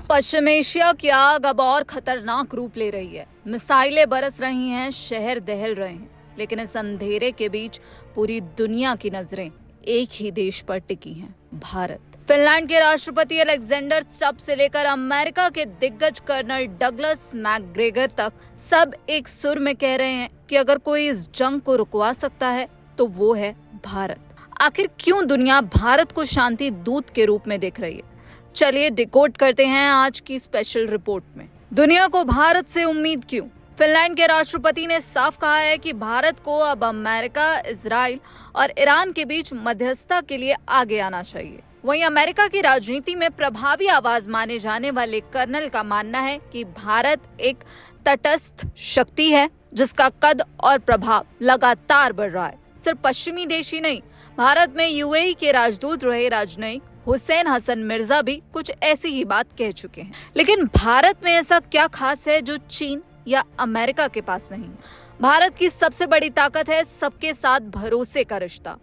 पश्चिम Asia की आग अब और खतरनाक रूप ले रही है। मिसाइलें बरस रही हैं, शहर दहल रहे हैं, लेकिन इस अंधेरे के बीच पूरी दुनिया की नजरें एक ही देश पर टिकी हैं, भारत। फिनलैंड के राष्ट्रपति अलेक्जेंडर स्टब से लेकर अमेरिका के दिग्गज कर्नल डगलस मैकग्रेगर तक सब एक सुर में कह रहे हैं कि अगर कोई इस जंग को रुकवा सकता है तो वो है भारत। आखिर क्यों दुनिया भारत को शांति दूत के रूप में देख रही है? चलिए डिकोड करते हैं आज की स्पेशल रिपोर्ट में। दुनिया को भारत से उम्मीद क्यों? फिनलैंड के राष्ट्रपति ने साफ कहा है कि भारत को अब अमेरिका, इजराइल और ईरान के बीच मध्यस्थता के लिए आगे आना चाहिए। वहीं अमेरिका की राजनीति में प्रभावी आवाज माने जाने वाले कर्नल का मानना है कि भारत एक तटस्थ शक्ति है जिसका कद और प्रभाव लगातार बढ़ रहा है। सिर्फ पश्चिमी देश ही नहीं, भारत में यूएई के राजदूत रहे राजनयिक हुसैन हसन मिर्जा भी कुछ ऐसी ही बात कह चुके हैं। लेकिन भारत में ऐसा क्या खास है जो चीन या अमेरिका के पास नहीं है? भारत की सबसे बड़ी ताकत है सबके साथ भरोसे का रिश्ता।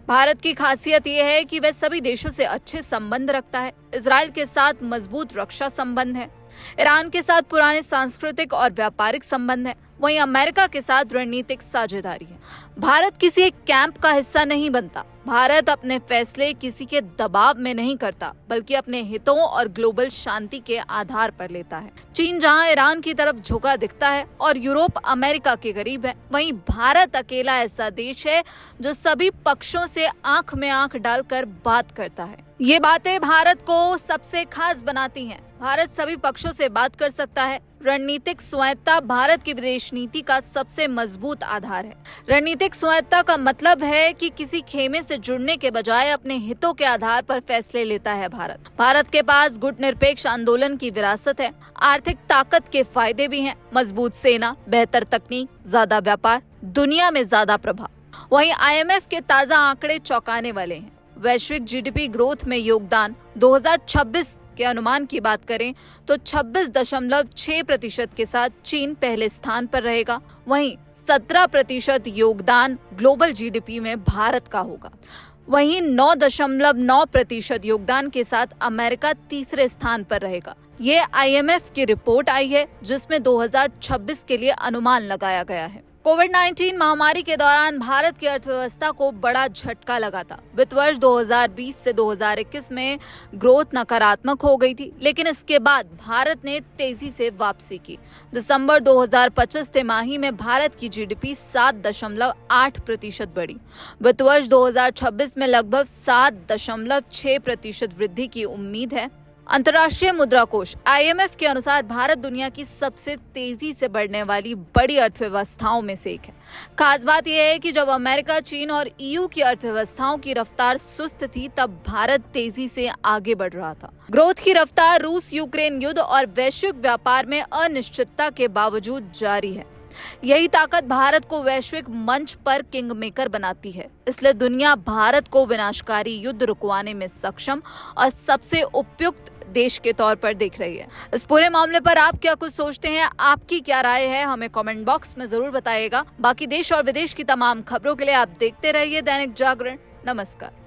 भारत की खासियत यह है कि वह सभी देशों से अच्छे संबंध रखता है। इजराइल के साथ मजबूत रक्षा संबंध है, ईरान के साथ पुराने सांस्कृतिक और व्यापारिक संबंध है, वहीं अमेरिका के साथ रणनीतिक साझेदारी है। भारत किसी एक कैंप का हिस्सा नहीं बनता। भारत अपने फैसले किसी के दबाव में नहीं करता, बल्कि अपने हितों और ग्लोबल शांति के आधार पर लेता है। चीन जहां ईरान की तरफ झुका दिखता है और यूरोप अमेरिका के करीब है, वहीं भारत अकेला ऐसा देश है जो सभी पक्षों से आंख में आंख डालकर बात करता है। ये बातें भारत को सबसे खास बनाती हैं। भारत सभी पक्षों से बात कर सकता है। रणनीतिक स्वायत्तता भारत की विदेश नीति का सबसे मजबूत आधार है। रणनीतिक स्वायत्तता का मतलब है कि किसी खेमे से जुड़ने के बजाय अपने हितों के आधार पर फैसले लेता है भारत के पास गुटनिरपेक्ष आंदोलन की विरासत है, आर्थिक ताकत के फायदे भी हैं, मजबूत सेना, बेहतर तकनीक, ज्यादा व्यापार, दुनिया में ज्यादा प्रभाव। वहीं IMF के ताजा आंकड़े चौंकाने वाले हैं। वैश्विक GDP ग्रोथ में योगदान 2026 के अनुमान की बात करें तो 26.6% के साथ चीन पहले स्थान पर रहेगा। वहीं 17% योगदान ग्लोबल GDP में भारत का होगा। वहीं 9.9% योगदान के साथ अमेरिका तीसरे स्थान पर रहेगा। ये IMF की रिपोर्ट आई है जिसमें 2026 के लिए अनुमान लगाया गया है। कोविड-19 महामारी के दौरान भारत की अर्थव्यवस्था को बड़ा झटका लगा था। वित्त वर्ष 2020 से 2021 में ग्रोथ नकारात्मक हो गई थी, लेकिन इसके बाद भारत ने तेजी से वापसी की। दिसंबर 2025 तिमाही में भारत की GDP 7.8% बढ़ी। वित्त वर्ष 2026 में लगभग 7.6% वृद्धि की उम्मीद है। अंतर्राष्ट्रीय मुद्रा कोष IMF के अनुसार भारत दुनिया की सबसे तेजी से बढ़ने वाली बड़ी अर्थव्यवस्थाओं में से एक है। खास बात यह है कि जब अमेरिका, चीन और EU की अर्थव्यवस्थाओं की रफ्तार सुस्त थी, तब भारत तेजी से आगे बढ़ रहा था। ग्रोथ की रफ्तार रूस यूक्रेन युद्ध और वैश्विक व्यापार में अनिश्चितता के बावजूद जारी है। यही ताकत भारत को वैश्विक मंच पर किंग मेकर बनाती है। इसलिए दुनिया भारत को विनाशकारी युद्ध रुकवाने में सक्षम और सबसे उपयुक्त देश के तौर पर देख रही है। इस पूरे मामले पर आप क्या कुछ सोचते हैं? आपकी क्या राय है? हमें कमेंट बॉक्स में जरूर बताइएगा। बाकी देश और विदेश की तमाम खबरों के लिए आप देखते रहिए दैनिक जागरण। नमस्कार।